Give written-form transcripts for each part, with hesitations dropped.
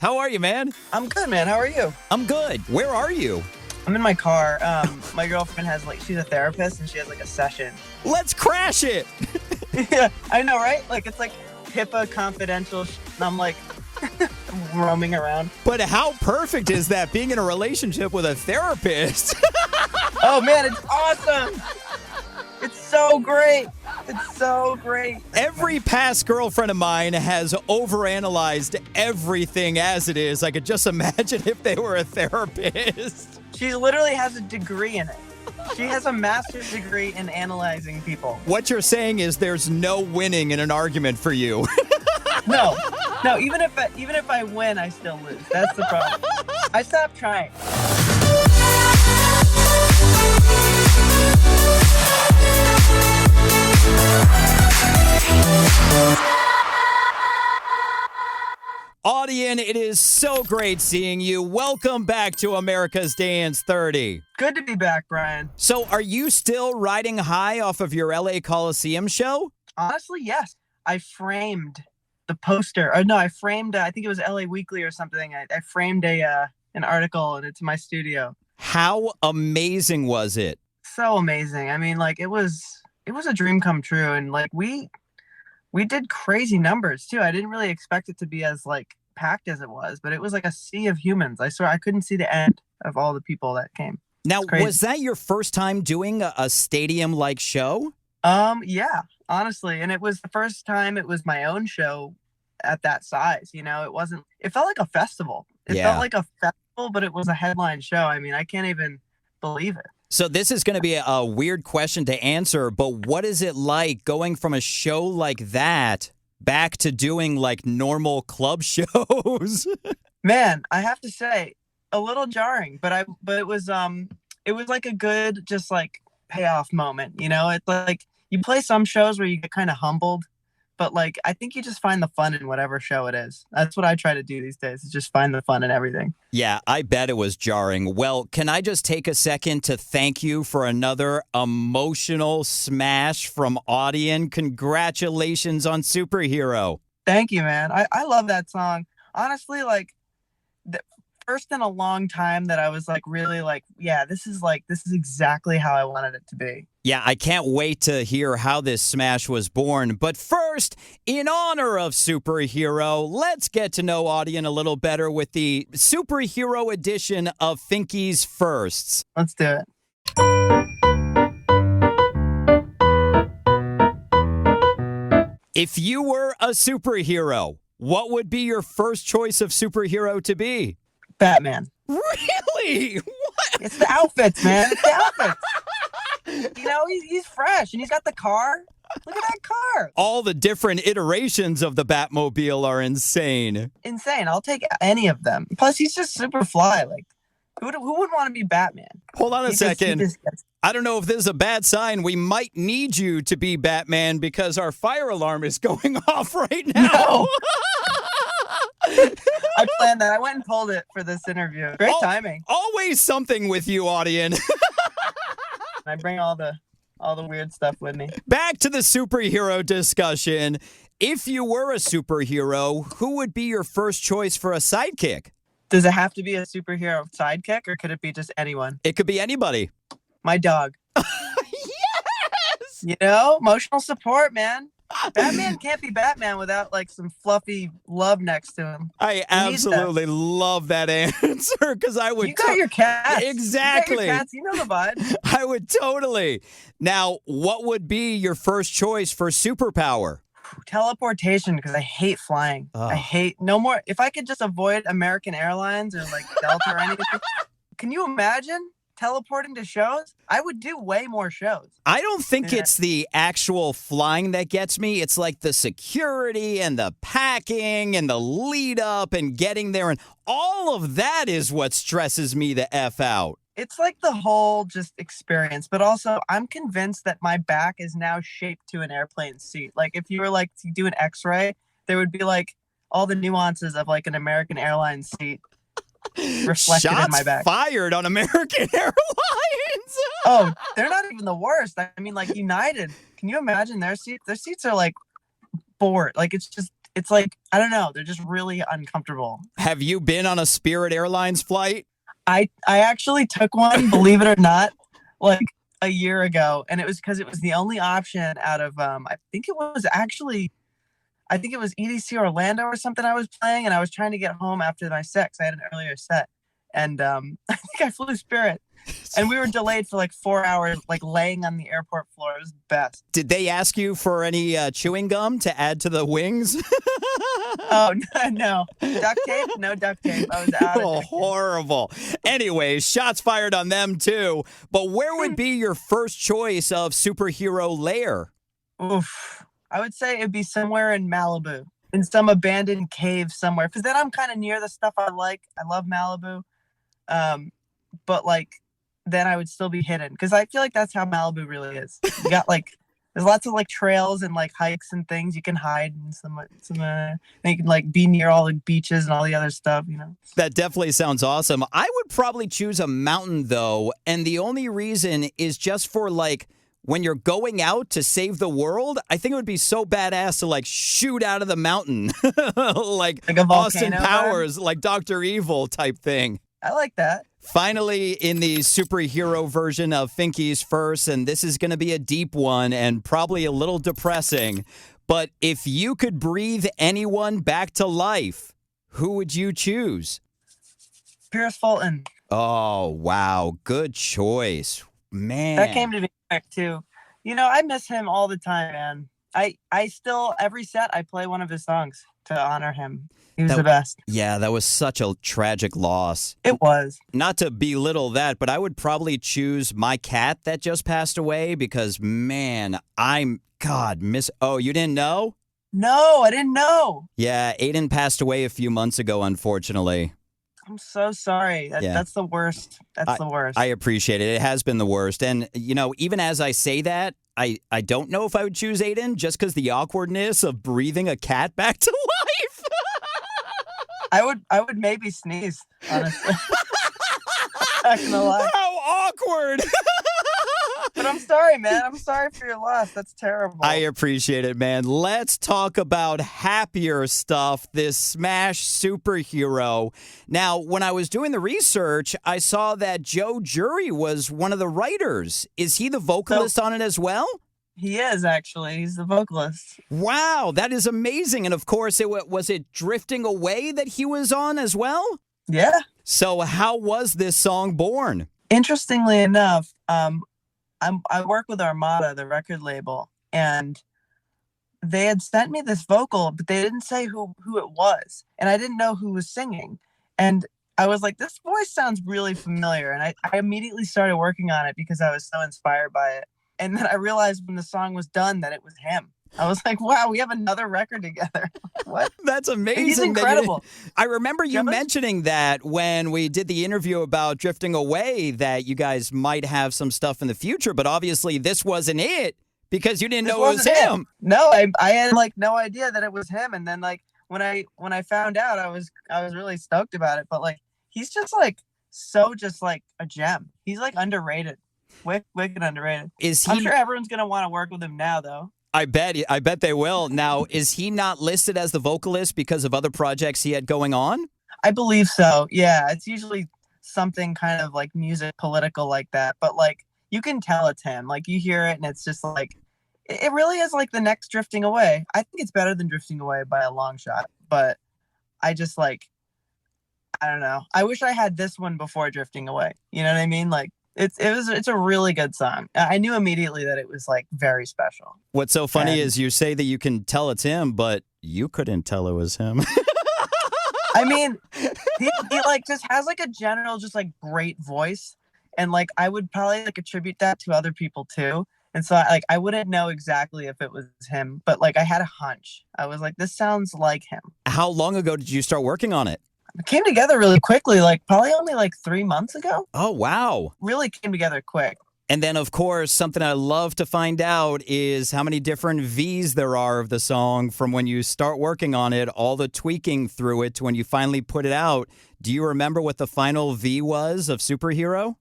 How are you, man? I'm good, man. How are you? I'm good. Where are you? I'm in my car. My girlfriend has she's a therapist and she has a session. Let's crash it. Yeah, I know, right? It's HIPAA confidential. And I'm roaming around. But how perfect is that, being in a relationship with a therapist? Oh, man, it's awesome. It's so great. It's so great. Every past girlfriend of mine has overanalyzed everything as it is. I could just imagine if they were a therapist. She literally has a degree in it. She has a master's degree in analyzing people. What you're saying is there's no winning in an argument for you. No, even if I win, I still lose. That's the problem. I stopped trying. Audien, it is so great seeing you. Welcome back to America's Dance 30. Good to be back, Brian. So are you still riding high off of your LA Coliseum show? Honestly, yes. I framed the poster. Or no, I framed, I think it was LA Weekly or something. I framed an article and it's in my studio. How amazing was it? So amazing. I mean, it was a dream come true. And we did crazy numbers too. I didn't really expect it to be as packed as it was, but it was a sea of humans. I swear I couldn't see the end of all the people that came. Now, was that your first time doing a stadium-like show? Yeah, honestly. And it was the first time it was my own show at that size. It felt like a festival. It felt like a festival, but it was a headline show. I mean, I can't even believe it. So this is going to be a weird question to answer, but what is it like going from a show like that back to doing normal club shows? Man, I have to say, a little jarring, but it was a good payoff moment. It's you play some shows where you get kind of humbled, but I think you just find the fun in whatever show it is. That's what I try to do these days, is just find the fun in everything. Yeah, I bet it was jarring. Well, can I just take a second to thank you for another emotional smash from Audien? Congratulations on Superhero. Thank you, man. I love that song. Honestly, the first in a long time that I was really yeah, this is exactly how I wanted it to be. Yeah, I can't wait to hear how this smash was born. But first, in honor of Superhero, let's get to know Audien a little better with the Superhero edition of Finky's Firsts. Let's do it. If you were a superhero, what would be your first choice of superhero to be? Batman. Really? What? It's the outfits, man. It's the outfits. He's fresh and he's got the car. Look at that car. All the different iterations of the Batmobile are insane. Insane. I'll take any of them. Plus, he's just super fly. Who wouldn't want to be Batman? Hold on a second. I don't know if this is a bad sign. We might need you to be Batman because our fire alarm is going off right now. No. I planned that. I went and pulled it for this interview. Great timing. Always something with you, Audien. I bring all the weird stuff with me. Back to the superhero discussion. If you were a superhero, who would be your first choice for a sidekick? Does it have to be a superhero sidekick, or could it be just anyone? It could be anybody. My dog. Yes! Emotional support, man. Batman can't be Batman without some fluffy love next to him. I absolutely love that answer because I would. You got your cats. Exactly. You got your cats. You know the vibe. I would totally. Now, what would be your first choice for superpower? Teleportation, because I hate flying. I hate no more. If I could just avoid American Airlines or Delta or anything. Can you imagine teleporting to shows? I would do way more shows. I don't think it's the actual flying that gets me. It's the security and the packing and the lead up and getting there. And all of that is what stresses me the F out. It's the whole just experience. But also, I'm convinced that my back is now shaped to an airplane seat. If you were to do an x-ray, there would be all the nuances of an American Airlines seat reflected in my back. Shots fired on American Airlines. Oh, they're not even the worst. I mean, United. Can you imagine their seats? Their seats are board. It's just it's like, I don't know, they're just really uncomfortable. Have you been on a Spirit Airlines flight? I actually took one, believe it or not, like a year ago, and it was because it was the only option out of I think it was EDC Orlando or something I was playing, and I was trying to get home after my set 'cause I had an earlier set, and I think I flew Spirit, and we were delayed for like 4 hours, like laying on the airport floor. It was the best. Did they ask you for any chewing gum to add to the wings? Oh no, duct tape? No duct tape. I was out of Oh, duct tape. horrible. Anyways, shots fired on them too. But where would be your first choice of superhero lair? Oof. I would say it'd be somewhere in Malibu, in some abandoned cave somewhere, because then I'm kind of near the stuff I like. I love Malibu, but like then I would still be hidden because I feel like that's how Malibu really is. You got like there's lots of like trails and like hikes and things you can hide and and you can like be near all the beaches and all the other stuff, you know. That definitely sounds awesome. I would probably choose a mountain though, and the only reason is just for like when you're going out to save the world, I think it would be so badass to like shoot out of the mountain like a Austin volcano Powers, like Dr. Evil type thing. I like that. Finally, in the superhero version of Finky's First, and this is going to be a deep one and probably a little depressing, but if you could breathe anyone back to life, who would you choose? Pierce Fulton. Oh, wow. Good choice. Man. That came to me quick too. You know, I miss him all the time, man. I still, every set, I play one of his songs to honor him. He was the best. Yeah, that was such a tragic loss. It was. Not to belittle that, but I would probably choose my cat that just passed away because, man, Oh, you didn't know? No, I didn't know. Yeah, Aiden passed away a few months ago, unfortunately. I'm so sorry. That's the worst. That's the worst. I appreciate it. It has been the worst. And, you know, even as I say that, I don't know if I would choose Aiden just because the awkwardness of breathing a cat back to life. I would maybe sneeze, honestly. Not gonna lie. How awkward. But I'm sorry, man. I'm sorry for your loss. That's terrible. I appreciate it, man. Let's talk about happier stuff, this Smash superhero. Now, when I was doing the research, I saw that Joe Jury was one of the writers. Is he the vocalist on it as well? He is, actually. He's the vocalist. Wow, that is amazing. And of course, was it Drifting Away that he was on as well? Yeah. So how was this song born? Interestingly enough, I work with Armada, the record label, and they had sent me this vocal, but they didn't say who it was. And I didn't know who was singing. And I was like, this voice sounds really familiar. And I immediately started working on it because I was so inspired by it. And then I realized when the song was done that it was him. I was like, wow, we have another record together. What? That's amazing. He's incredible. I remember you mentioning that when we did the interview about Drifting Away, that you guys might have some stuff in the future, but obviously this wasn't it because you didn't know it was him. No, I had like no idea that it was him. And then like when I found out, I was really stoked about it. But like he's just like just like a gem. He's like underrated. Wicked underrated. I'm sure everyone's gonna want to work with him now though. I bet they will. Now, is he not listed as the vocalist because of other projects he had going on? I believe so. Yeah, it's usually something kind of like music political like that. But like you can tell it's him. Like you hear it and it's just like it really is like the next Drifting Away. I think it's better than Drifting Away by a long shot. But I just like I don't know. I wish I had this one before Drifting Away. You know what I mean? Like it's a really good song. I knew immediately that it was like very special. What's so funny is you say that you can tell it's him, but you couldn't tell it was him. I mean, he like just has like a general just like great voice, and like I would probably like attribute that to other people too. And so I wouldn't know exactly if it was him, but like I had a hunch. I was like, this sounds like him. How long ago did you start working on it? It came together really quickly, like probably only like 3 months ago. Oh, wow. Really came together quick. And then, of course, something I love to find out is how many different V's there are of the song from when you start working on it, all the tweaking through it to when you finally put it out. Do you remember what the final V was of Superhero?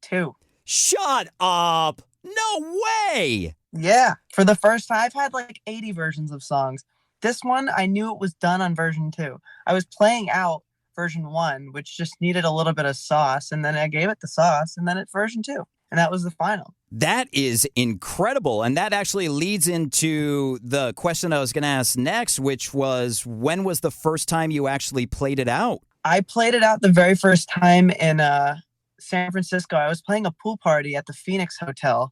2. Shut up. No way. Yeah. For the first time, I've had like 80 versions of songs. This one, I knew it was done on version 2. I was playing out version 1, which just needed a little bit of sauce, and then I gave it the sauce, and then it's version 2, and that was the final. That is incredible. And that actually leads into the question I was going to ask next, which was, when was the first time you actually played it out? I played it out the very first time in San Francisco. I was playing a pool party at the Phoenix Hotel.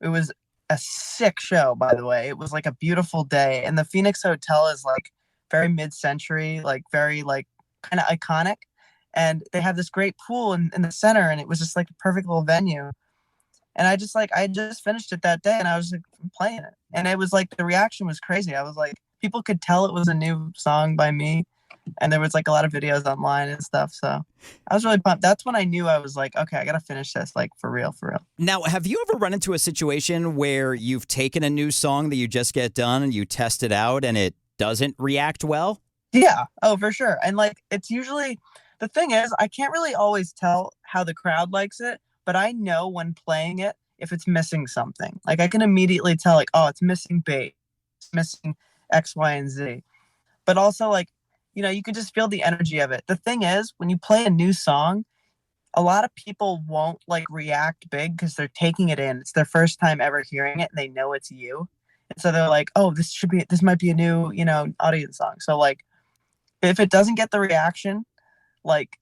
It was a sick show, by the way. It was like a beautiful day. And the Phoenix Hotel is like very mid-century, like very like kind of iconic. And they have this great pool in the center, and it was just like a perfect little venue. And I just finished it that day, and I was like playing it. And it was like, the reaction was crazy. I was like, people could tell it was a new song by me. And there was like a lot of videos online and stuff. So I was really pumped. That's when I knew, I was like, okay, I got to finish this, like for real, for real. Now, have you ever run into a situation where you've taken a new song that you just get done and you test it out and it doesn't react well? Yeah. Oh, for sure. And like, it's usually, the thing is, I can't really always tell how the crowd likes it, but I know when playing it, if it's missing something. Like I can immediately tell, like, oh, it's missing bass, it's missing X, Y, and Z. But also, like, you know, you can just feel the energy of it. The thing is, when you play a new song, a lot of people won't like react big because they're taking it in. It's their first time ever hearing it, and they know it's you. And so they're like, oh, this might be a new, you know, Audien song. So like, if it doesn't get the reaction, like,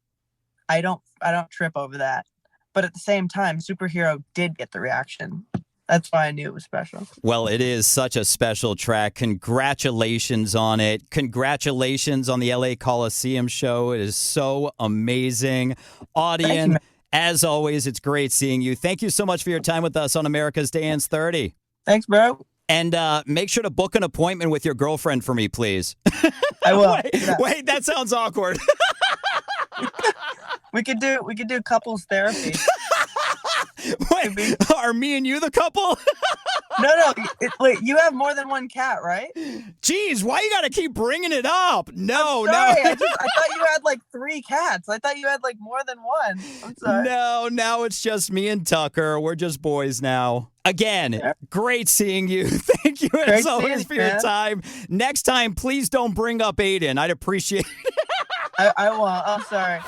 I don't trip over that. But at the same time, Superhero did get the reaction. That's why I knew it was special. Well, it is such a special track. Congratulations on it. Congratulations on the LA Coliseum show. It is so amazing. Audien, as always, it's great seeing you. Thank you so much for your time with us on America's Dance 30. Thanks, bro. And make sure to book an appointment with your girlfriend for me, please. I will. Wait, that sounds awkward. We could do couples therapy. Wait, are me and you the couple? No. Wait, you have more than one cat, right? Jeez, why you gotta keep bringing it up? No. I thought you had like 3 cats. I thought you had like more than one. I'm sorry. No, now it's just me and Tucker. We're just boys now. Again, great seeing you. Thank you as always for your time. Next time, please don't bring up Aiden. I'd appreciate it. I won't. I'm sorry.